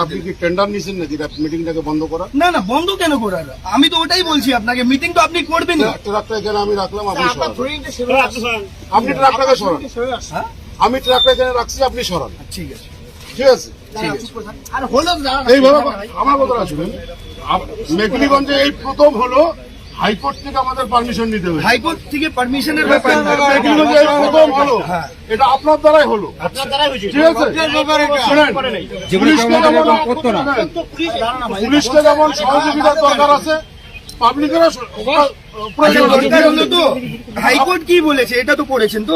আপনি কি টেন্ডার নিছেন নাকি মিটিংটাকে বন্ধ করা? না না, বন্ধ কেন করার? আমি তো ওটাই বলছি আপনাকে, মিটিং তো আপনি করবেন না। ট্রাকটা এখানে আমি রাখলাম, আপনি সরান। আপনি ট্রাকটাকে সরান, আমি ট্রাকটা এখানে রাখছি, আপনি সরান। ঠিক আছে, ঠিক আছে, এইভাবে আমার কথা শুনেন। মেঘলিগঞ্জে এই প্রথম হলো হাইকোর্ট থেকে আমাদের পারমিশন নিতে হবে। হাইকোর্ট থেকে পারমিশনের ব্যাপার না, মেঘলিগঞ্জে এই প্রথম হলো, এটা আপনার দ্বারাই হলো। ঠিক আছে, শুনেন, পুলিশকে যেমন সহযোগিতার দরকার আছে, পাবলিকেরও হাইকোর্ট কি বলেছে এটা তো পড়েছেন তো?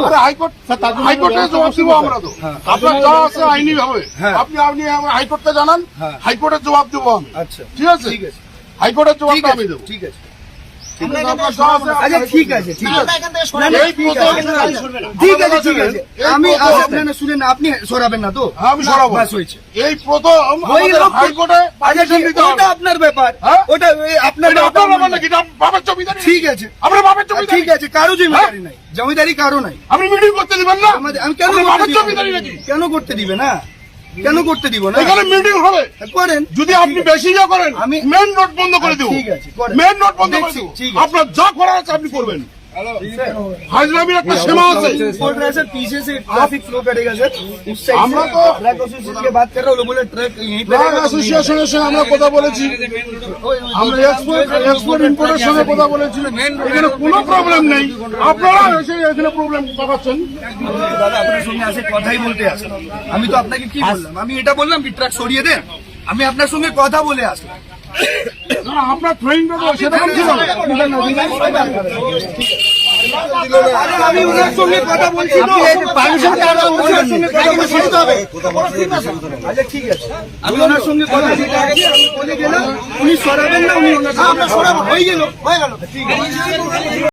হাইকোর্টে জবাব দিব আমরা তো, আপনার যা আছে আইনি ভাবে আপনি হাইকোর্টকে জানান, হাইকোর্টের জবাব দেবো আমি। আচ্ছা ঠিক আছে, হাইকোর্টের জবাবটা আমি দেবো। ঠিক আছে, আচ্ছা ঠিক আছে, ঠিক আছে, ঠিক আছে। আমি শুনেন, আপনি সরাবেন না তো? আমি সরাবো। এই প্রথম হাইকোর্টে ওটা আপনার ব্যাপার, ওটা আপনার ব্যাপার নাকি? বাবার জমিদারি? ঠিক আছে, আপনার বাবার জমিদারি? ঠিক আছে, কারো জমিদারি নাই, জমিদারি কারো নাই। আপনি মিটিং করতে দিবেন না? আমি কেন বাবার জমিদারি নাকি? কেন করতে দিবে না? কেন করতে দিব না? এখানে মিটিং হবে, করেন। যদি আপনি বেশি ইয়ে করেন আমি মেন রোড বন্ধ করে দেবো। ঠিক আছে, মেন রোড বন্ধ করে দেবো। আপনার যা করার আছে আপনি করবেন। হাজরামির একটা সীমা আছে। बोल रहे सर, पीछे से ट्रैफिक फ्लो करेगा सर, उस साइड আমরা তো ट्रक एसोसिएशन की बात कर रहा हूँ, लोग बोले ट्रक यहीं पे ট্রাক অ্যাসোসিয়েশনের সঙ্গে আমরা কথা বলেছি, আমরা এক্সপোর্ট ইম্পোর্টের সঙ্গে কথা বলেছি, এখানে কোনো প্রবলেম নেই। আপনারা এসে এখানে প্রবলেম দেখাচ্ছেন। দাদা আপনার সঙ্গে আসে কথাই বলতে আসে, আমি তো আপনাকে কি বললাম? আমি এটা বললাম কি ট্রাক সরিয়ে দেন, আমি আপনার সঙ্গে কথা বলে আসলাম। আপনার ট্রেনটা তো সেরকম ছিল না। আমি ওনার সঙ্গে কথা বলছি তো, পারমিশন কার সঙ্গে কথা বলছি তো হবে। আচ্ছা ঠিক আছে, আমি ওনার সঙ্গে কথা বলতে আছি, আমি বলে গেলাম উনি সরাবেন না, উনি ওনার সঙ্গে সরাবো, হয়ে গেল ঠিক আছে।